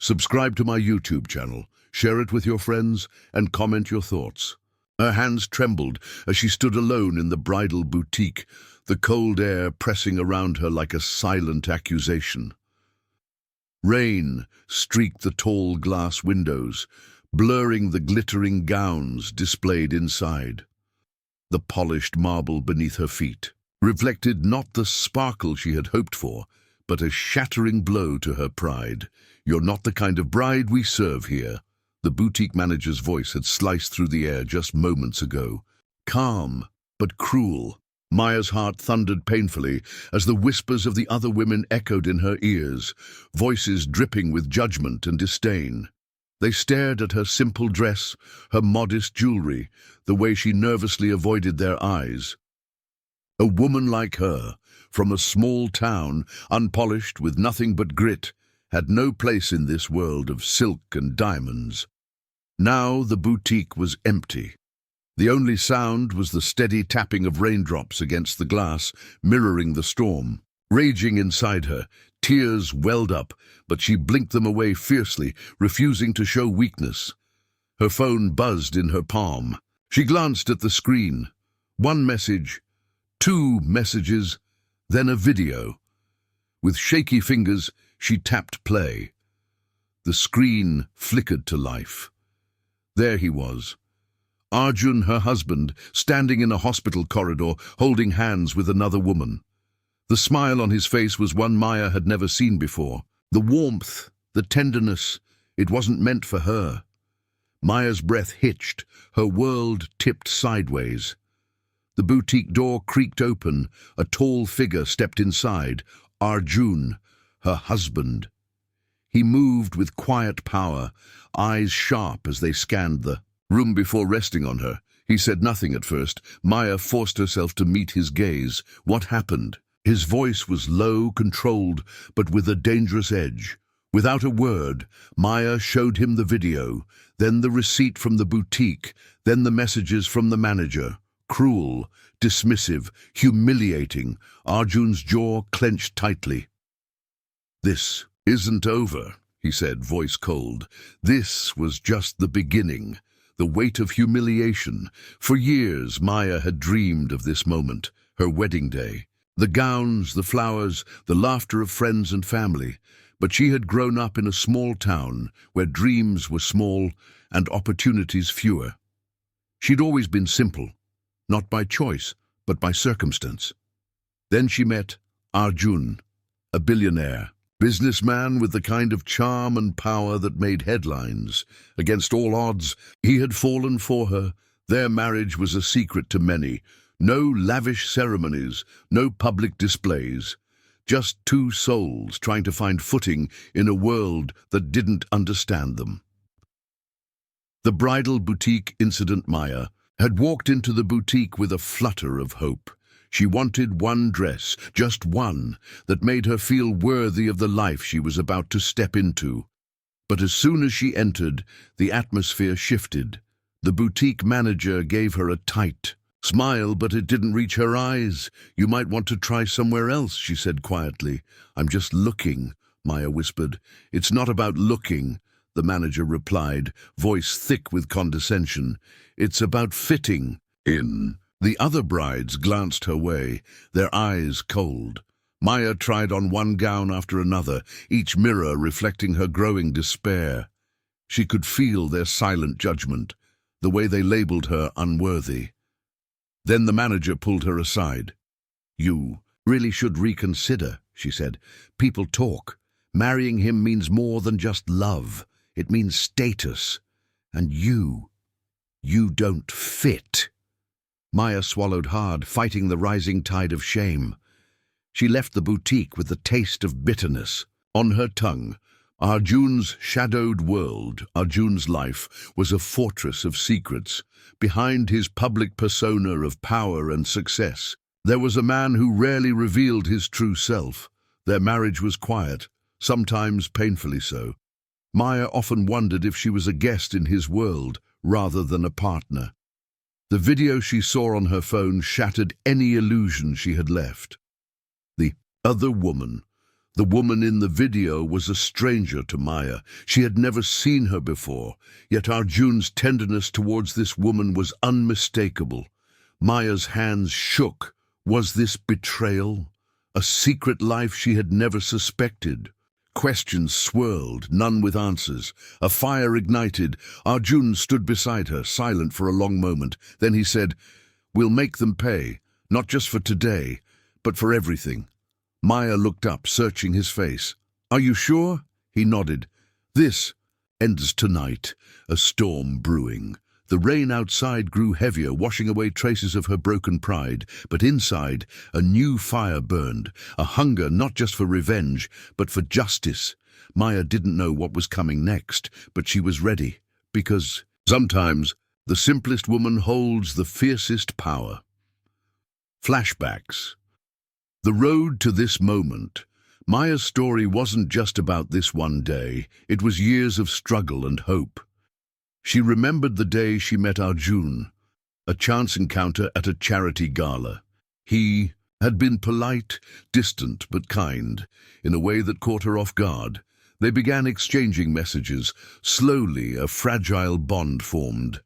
Subscribe to my YouTube channel, share it with your friends, and comment your thoughts. Her hands trembled as she stood alone in the bridal boutique, the cold air pressing around her like a silent accusation. Rain streaked the tall glass windows, blurring the glittering gowns displayed inside. The polished marble beneath her feet reflected not the sparkle she had hoped for, but a shattering blow to her pride. "You're not the kind of bride we serve here." The boutique manager's voice had sliced through the air just moments ago. Calm, but cruel. Maya's heart thundered painfully as the whispers of the other women echoed in her ears, voices dripping with judgment and disdain. They stared at her simple dress, her modest jewelry, the way she nervously avoided their eyes. A woman like her, from a small town, unpolished with nothing but grit, had no place in this world of silk and diamonds. Now the boutique was empty. The only sound was the steady tapping of raindrops against the glass, mirroring the storm. Raging inside her, tears welled up, but she blinked them away fiercely, refusing to show weakness. Her phone buzzed in her palm. She glanced at the screen. One message, two messages, then a video. With shaky fingers, she tapped play. The screen flickered to life. There he was. Arjun, her husband, standing in a hospital corridor, holding hands with another woman. The smile on his face was one Maya had never seen before. The warmth, the tenderness, it wasn't meant for her. Maya's breath hitched, her world tipped sideways. The boutique door creaked open, a tall figure stepped inside, Arjun, her husband. He moved with quiet power, eyes sharp as they scanned the room before resting on her. He said nothing at first. Maya forced herself to meet his gaze. What happened? His voice was low, controlled, but with a dangerous edge. Without a word, Maya showed him the video, then the receipt from the boutique, then the messages from the manager. Cruel, dismissive, humiliating. Arjun's jaw clenched tightly. "This isn't over," he said, voice cold. "This was just the beginning. The weight of humiliation. For years, Maya had dreamed of this moment, her wedding day. The gowns, the flowers, the laughter of friends and family. But she had grown up in a small town where dreams were small and opportunities fewer. She'd always been simple, not by choice, but by circumstance. Then she met Arjun, a billionaire, businessman with the kind of charm and power that made headlines. Against all odds, he had fallen for her. Their marriage was a secret to many. No lavish ceremonies, no public displays. Just two souls trying to find footing in a world that didn't understand them. The bridal boutique incident. Maya had walked into the boutique with a flutter of hope. She wanted one dress, just one, that made her feel worthy of the life she was about to step into. But as soon as she entered, the atmosphere shifted. The boutique manager gave her a tight smile, but it didn't reach her eyes. "You might want to try somewhere else," she said quietly. "I'm just looking," Maya whispered. "It's not about looking," the manager replied, voice thick with condescension. "It's about fitting in." The other brides glanced her way, their eyes cold. Maya tried on one gown after another, each mirror reflecting her growing despair. She could feel their silent judgment, the way they labeled her unworthy. Then the manager pulled her aside. "You really should reconsider," she said. "People talk. Marrying him means more than just love. It means status. And you don't fit." Maya swallowed hard, fighting the rising tide of shame. She left the boutique with the taste of bitterness on her tongue. Arjun's shadowed world, Arjun's life, was a fortress of secrets. Behind his public persona of power and success, there was a man who rarely revealed his true self. Their marriage was quiet, sometimes painfully so. Maya often wondered if she was a guest in his world rather than a partner. The video she saw on her phone shattered any illusion she had left. The other woman, The woman in the video was a stranger to Maya. She had never seen her before, yet Arjun's tenderness towards this woman was unmistakable. Maya's hands shook. Was this betrayal? A secret life she had never suspected? Questions swirled, none with answers. A fire ignited. Arjun stood beside her, silent for a long moment. Then he said, "We'll make them pay, not just for today, but for everything." Maya looked up, searching his face. "Are you sure?" He nodded. "This ends tonight." A storm brewing. The rain outside grew heavier, washing away traces of her broken pride. But inside, a new fire burned, a hunger not just for revenge, but for justice. Maya didn't know what was coming next, but she was ready, because sometimes the simplest woman holds the fiercest power. Flashbacks. The road to this moment. Maya's story wasn't just about this one day. It was years of struggle and hope. She remembered the day she met Arjun, a chance encounter at a charity gala. He had been polite, distant, but kind, in a way that caught her off guard. They began exchanging messages. Slowly, a fragile bond formed.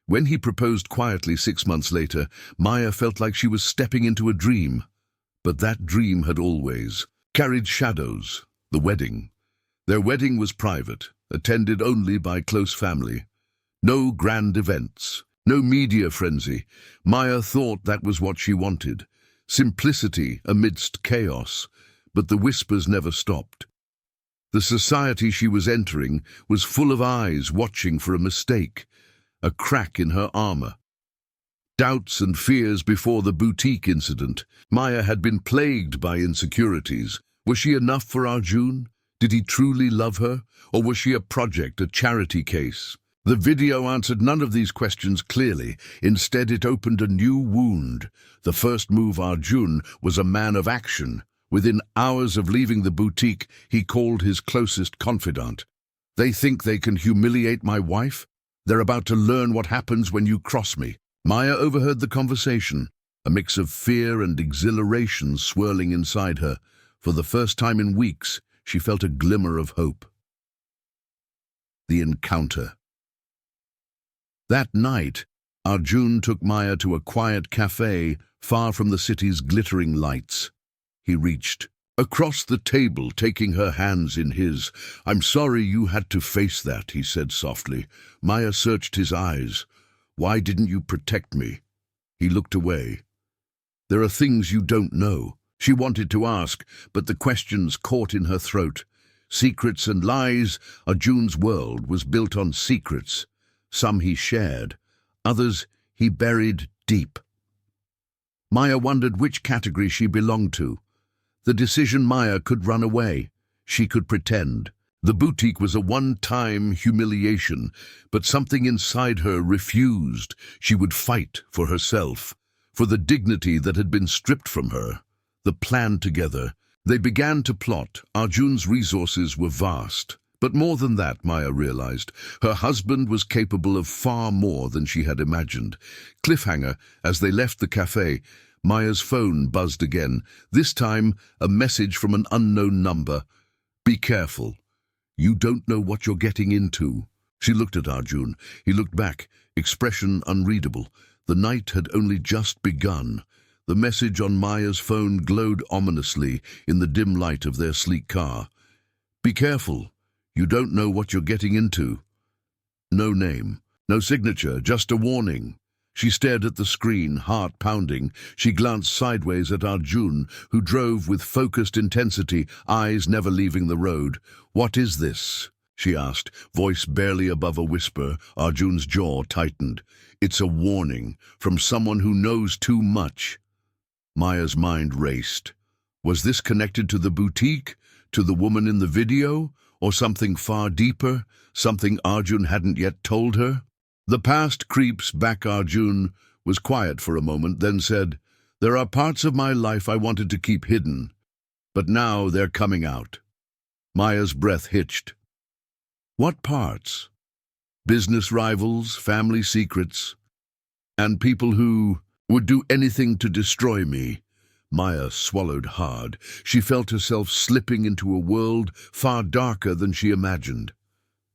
When he proposed quietly 6 months later, Maya felt like she was stepping into a dream. But that dream had always carried shadows. The wedding. Their wedding was private, attended only by close family. No grand events, no media frenzy. Maya thought that was what she wanted. Simplicity amidst chaos. But the whispers never stopped. The society she was entering was full of eyes watching for a mistake, a crack in her armor. Doubts and fears before the boutique incident. Maya had been plagued by insecurities. Was she enough for Arjun? Did he truly love her? Or was she a project, a charity case? The video answered none of these questions clearly. Instead, it opened a new wound. The first move Arjun was a man of action. Within hours of leaving the boutique, he called his closest confidant. "They think they can humiliate my wife? They're about to learn what happens when you cross me." Maya overheard the conversation, a mix of fear and exhilaration swirling inside her. For the first time in weeks, she felt a glimmer of hope. The encounter. That night, Arjun took Maya to a quiet cafe far from the city's glittering lights. He reached across the table, taking her hands in his. "I'm sorry you had to face that," he said softly. Maya searched his eyes. "Why didn't you protect me?" He looked away. "There are things you don't know." She wanted to ask, but the questions caught in her throat. Secrets and lies. Arjun's world was built on secrets. Some he shared, others he buried deep. Maya wondered which category she belonged to. The decision Maya could run away. She could pretend. The boutique was a one-time humiliation, but something inside her refused. She would fight for herself, for the dignity that had been stripped from her. The plan together. They began to plot. Arjun's resources were vast. But more than that, Maya realized. Her husband was capable of far more than she had imagined. Cliffhanger, as they left the cafe, Maya's phone buzzed again. This time, a message from an unknown number. "Be careful. You don't know what you're getting into." She looked at Arjun. He looked back, expression unreadable. The night had only just begun. The message on Maya's phone glowed ominously in the dim light of their sleek car. "Be careful. You don't know what you're getting into." No name, no signature, just a warning. She stared at the screen, heart pounding. She glanced sideways at Arjun, who drove with focused intensity, eyes never leaving the road. "What is this?" she asked, voice barely above a whisper. Arjun's jaw tightened. "It's a warning from someone who knows too much." Maya's mind raced. Was this connected to the boutique, to the woman in the video, or something far deeper, something Arjun hadn't yet told her? The past creeps back. Arjun was quiet for a moment, then said, "There are parts of my life I wanted to keep hidden, but now they're coming out." Maya's breath hitched. "What parts?" "Business rivals, family secrets, and people who would do anything to destroy me." Maya swallowed hard. She felt herself slipping into a world far darker than she imagined.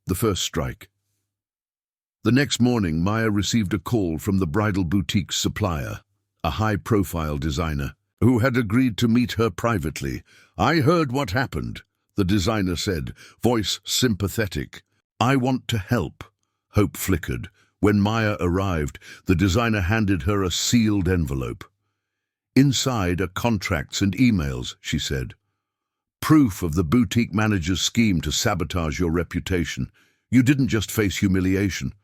The first strike. The next morning, Maya received a call from the bridal boutique's supplier, a high-profile designer, who had agreed to meet her privately. "I heard what happened," the designer said, voice sympathetic. "I want to help." Hope flickered. When Maya arrived, the designer handed her a sealed envelope. "Inside are contracts and emails," she said. "Proof of the boutique manager's scheme to sabotage your reputation. You didn't just face humiliation.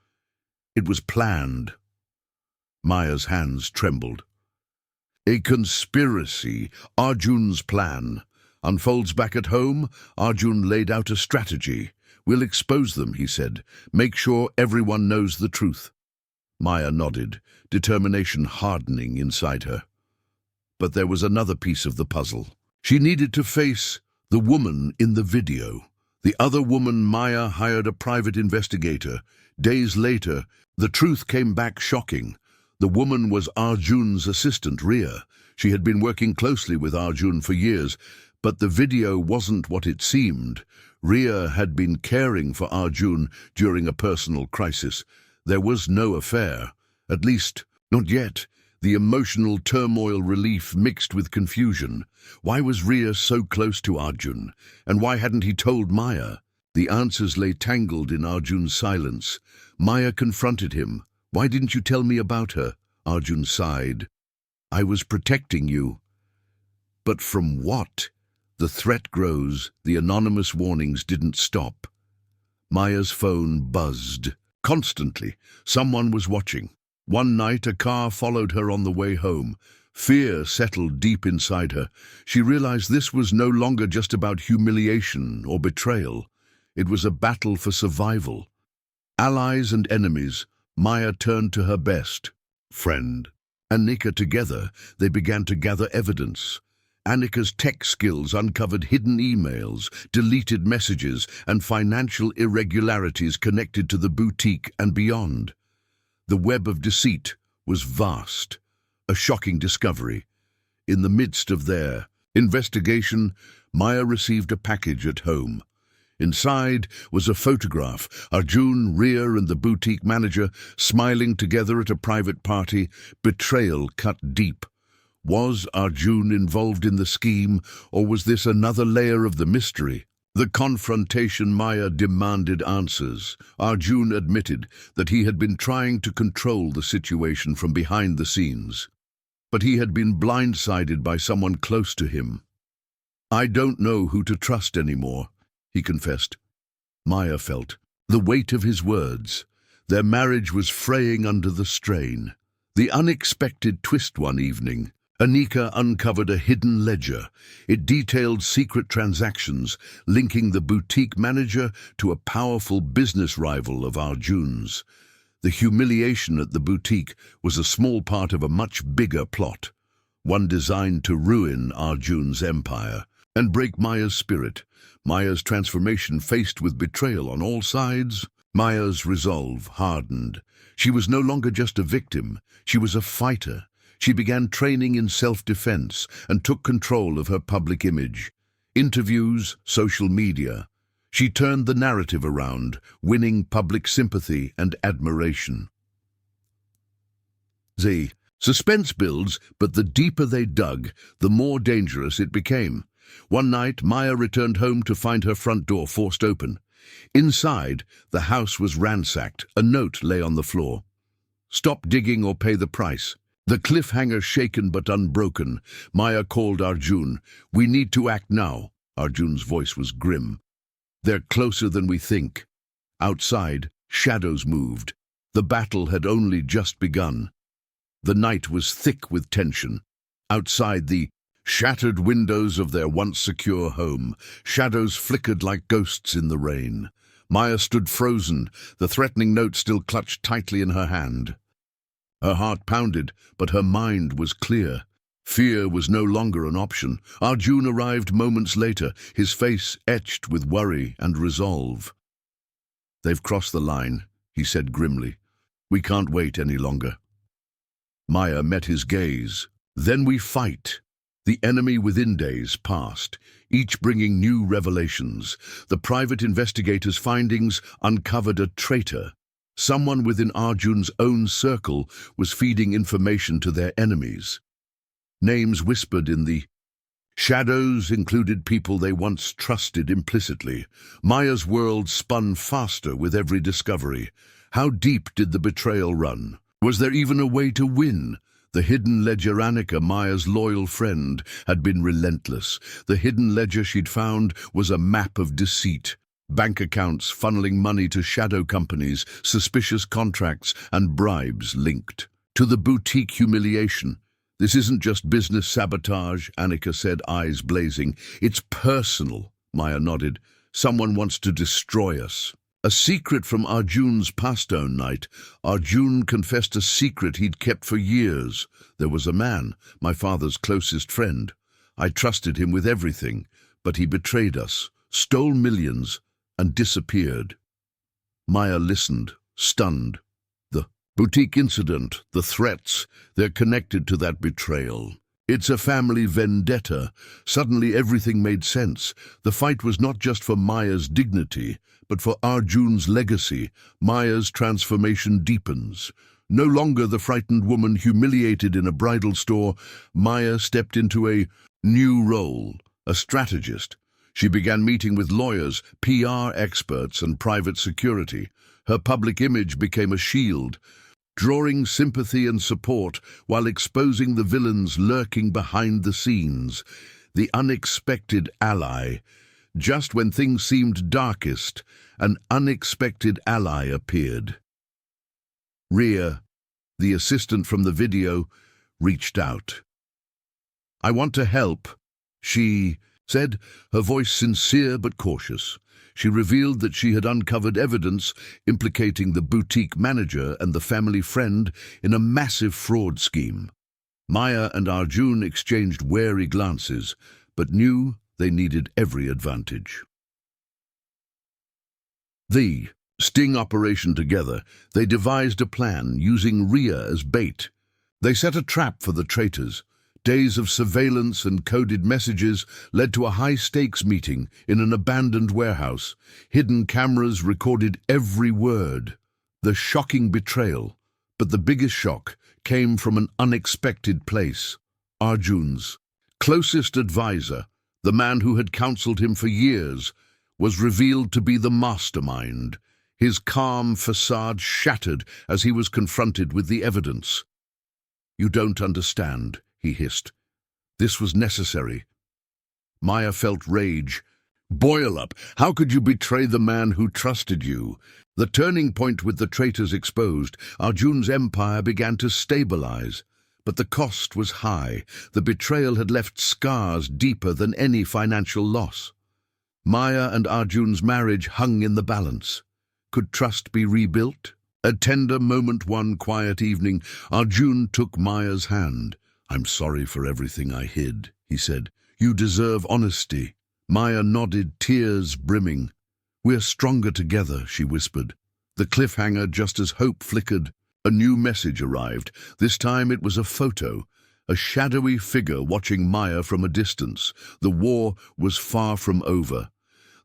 It was planned." Maya's hands trembled. "A conspiracy, Arjun's plan. Unfolds back at home, Arjun laid out a strategy. "We'll expose them," he said. "Make sure everyone knows the truth." Maya nodded, determination hardening inside her. But there was another piece of the puzzle. She needed to face the woman in the video. The other woman. Maya hired a private investigator. Days later, the truth came back shocking. The woman was Arjun's assistant, Ria. She had been working closely with Arjun for years, but the video wasn't what it seemed. Ria had been caring for Arjun during a personal crisis. There was no affair, at least not yet. The emotional turmoil relief mixed with confusion. Why was Ria so close to Arjun? And why hadn't he told Maya? The answers lay tangled in Arjun's silence. Maya confronted him. "Why didn't you tell me about her?" Arjun sighed. "I was protecting you." But from what? The threat grows. The anonymous warnings didn't stop. Maya's phone buzzed. Constantly, someone was watching. One night, a car followed her on the way home. Fear settled deep inside her. She realized this was no longer just about humiliation or betrayal. It was a battle for survival. Allies and enemies, Maya turned to her best friend, Annika. Together, they began to gather evidence. Annika's tech skills uncovered hidden emails, deleted messages, and financial irregularities connected to the boutique and beyond. The web of deceit was vast, a shocking discovery. In the midst of their investigation, Maya received a package at home. Inside was a photograph, Arjun, Ria, and the boutique manager smiling together at a private party, betrayal cut deep. Was Arjun involved in the scheme, or was this another layer of the mystery? The confrontation. Maya demanded answers. Arjun admitted that he had been trying to control the situation from behind the scenes, but he had been blindsided by someone close to him. "I don't know who to trust anymore," he confessed. Maya felt the weight of his words. Their marriage was fraying under the strain. The unexpected twist one evening. Annika uncovered a hidden ledger. It detailed secret transactions linking the boutique manager to a powerful business rival of Arjun's. The humiliation at the boutique was a small part of a much bigger plot, one designed to ruin Arjun's empire and break Maya's spirit. Maya's transformation faced with betrayal on all sides. Maya's resolve hardened. She was no longer just a victim, she was a fighter. She began training in self-defense and took control of her public image. Interviews, social media. She turned the narrative around, winning public sympathy and admiration. The suspense builds, but the deeper they dug, the more dangerous it became. One night, Maya returned home to find her front door forced open. Inside, the house was ransacked. A note lay on the floor. "Stop digging or pay the price." The cliffhanger shaken but unbroken. Maya called Arjun. "We need to act now." Arjun's voice was grim. "They're closer than we think." Outside, shadows moved. The battle had only just begun. The night was thick with tension. Outside the shattered windows of their once secure home, shadows flickered like ghosts in the rain. Maya stood frozen, the threatening note still clutched tightly in her hand. Her heart pounded, but her mind was clear. Fear was no longer an option. Arjun arrived moments later, his face etched with worry and resolve. "They've crossed the line," he said grimly. "We can't wait any longer." Maya met his gaze. "Then we fight." The enemy within days passed, each bringing new revelations. The private investigators' findings uncovered a traitor. Someone within Arjun's own circle was feeding information to their enemies. Names whispered in the shadows included people they once trusted implicitly. Maya's world spun faster with every discovery. How deep did the betrayal run? Was there even a way to win? The hidden ledger Annika, Maya's loyal friend, had been relentless. The hidden ledger she'd found was a map of deceit. Bank accounts funneling money to shadow companies, suspicious contracts, and bribes linked to the boutique Humiliation. This isn't just business sabotage, Annika said, eyes blazing. It's personal, Maya nodded. Someone wants to destroy us. A secret from Arjun's pastone night. Arjun confessed a secret he'd kept for years. There was a man, my father's closest friend. I trusted him with everything, but he betrayed us, stole millions, and disappeared. Maya listened, stunned. The boutique incident, the threats, they're connected to that betrayal. It's a family vendetta. Suddenly everything made sense. The fight was not just for Maya's dignity, but for Arjun's legacy. Maya's transformation deepens. No longer the frightened woman humiliated in a bridal store, Maya stepped into a new role, a strategist. She began meeting with lawyers, PR experts, and private security. Her public image became a shield, drawing sympathy and support while exposing the villains lurking behind the scenes. The unexpected ally. Just when things seemed darkest, an unexpected ally appeared. Ria, the assistant from the video, reached out. "I want to help," she said, her voice sincere but cautious. She revealed that she had uncovered evidence implicating the boutique manager and the family friend in a massive fraud scheme. Maya and Arjun exchanged wary glances, but knew they needed every advantage. The sting operation together, they devised a plan using Ria as bait. They set a trap for the traitors. Days of surveillance and coded messages led to a high-stakes meeting in an abandoned warehouse. Hidden cameras recorded every word. The shocking betrayal. But the biggest shock came from an unexpected place. Arjun's closest advisor, the man who had counseled him for years, was revealed to be the mastermind. His calm facade shattered as he was confronted with the evidence. "You don't understand," he hissed. "This was necessary." Maya felt rage boil up. How could you betray the man who trusted you? The turning point with the traitors exposed, Arjun's empire began to stabilize. But the cost was high. The betrayal had left scars deeper than any financial loss. Maya and Arjun's marriage hung in the balance. Could trust be rebuilt? A tender moment one quiet evening, Arjun took Maya's hand. "I'm sorry for everything I hid," he said. "You deserve honesty." Maya nodded, tears brimming. "We're stronger together," she whispered. The cliffhanger, just as hope flickered, a new message arrived. This time it was a photo, a shadowy figure watching Maya from a distance. The war was far from over.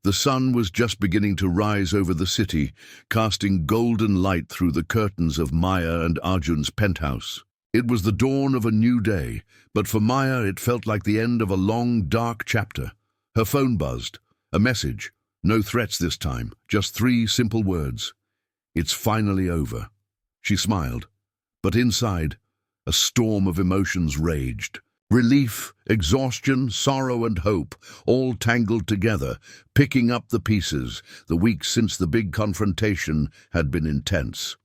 The sun was just beginning to rise over the city, casting golden light through the curtains of Maya and Arjun's penthouse. It was the dawn of a new day, but for Maya it felt like the end of a long, dark chapter. Her phone buzzed. A message. No threats this time, just 3 simple words. "It's finally over." She smiled, but inside, a storm of emotions raged. Relief, exhaustion, sorrow and hope, all tangled together, picking up the pieces. The weeks since the big confrontation had been intense.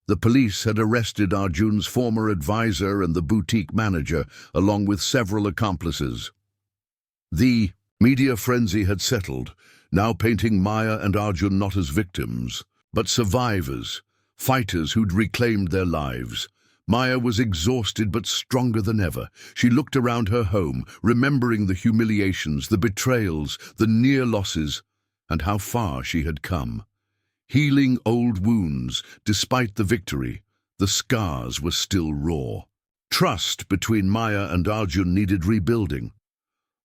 The police had arrested Arjun's former advisor and the boutique manager, along with several accomplices. The media frenzy had settled, now painting Maya and Arjun not as victims, but survivors, fighters who'd reclaimed their lives. Maya was exhausted but stronger than ever. She looked around her home, remembering the humiliations, the betrayals, the near losses, and how far she had come. Healing old wounds, despite the victory, the scars were still raw. Trust between Maya and Arjun needed rebuilding.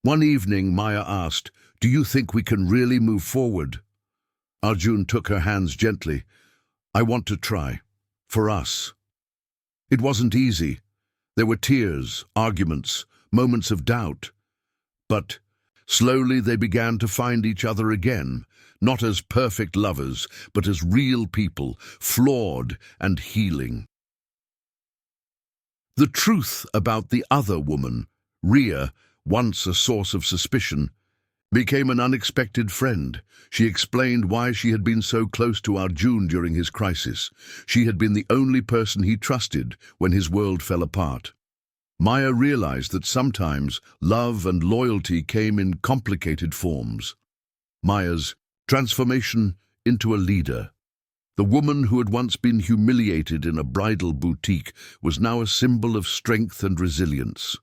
One evening, Maya asked, "Do you think we can really move forward?" Arjun took her hands gently. "I want to try. For us." It wasn't easy. There were tears, arguments, moments of doubt. But slowly they began to find each other again, not as perfect lovers, but as real people, flawed and healing. The truth about the other woman, Ria, once a source of suspicion, became an unexpected friend. She explained why she had been so close to Arjun during his crisis. She had been the only person he trusted when his world fell apart. Maya realized that sometimes love and loyalty came in complicated forms. Maya's transformation into a leader. The woman who had once been humiliated in a bridal boutique was now a symbol of strength and resilience.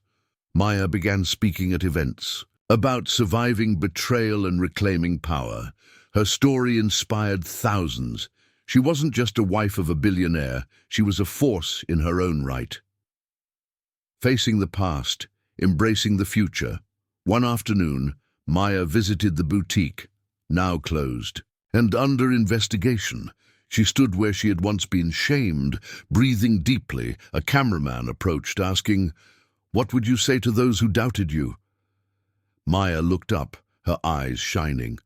Maya began speaking at events about surviving betrayal and reclaiming power. Her story inspired thousands. She wasn't just a wife of a billionaire, she was a force in her own right. Facing the past, embracing the future, one afternoon, Maya visited the boutique, now closed, and under investigation. She stood where she had once been shamed, breathing deeply. A cameraman approached, asking, "What would you say to those who doubted you?" Maya looked up, her eyes shining.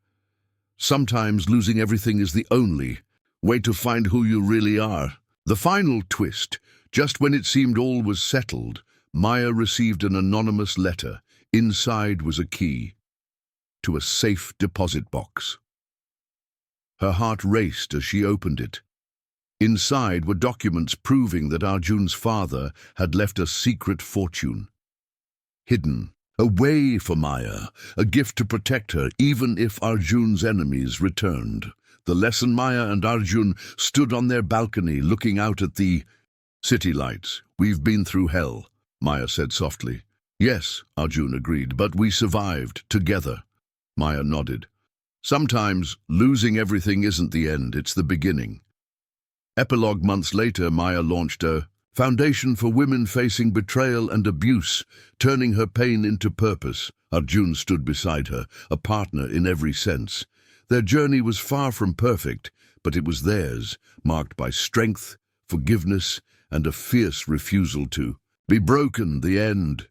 Sometimes losing everything is the only way to find who you really are. The final twist, just when it seemed all was settled, Maya received an anonymous letter. Inside was a key to a safe deposit box. Her heart raced as she opened it. Inside were documents proving that Arjun's father had left a secret fortune. Hidden, a way for Maya, a gift to protect her even if Arjun's enemies returned. The lesson: Maya and Arjun stood on their balcony looking out at the city lights. "We've been through hell," Maya said softly. "Yes," Arjun agreed, "but we survived together." Maya nodded. Sometimes losing everything isn't the end, it's the beginning. Epilogue: months later, Maya launched a foundation for women facing betrayal and abuse, turning her pain into purpose. Arjun stood beside her, a partner in every sense. Their journey was far from perfect, but it was theirs, marked by strength, forgiveness, and a fierce refusal to be broken. The end.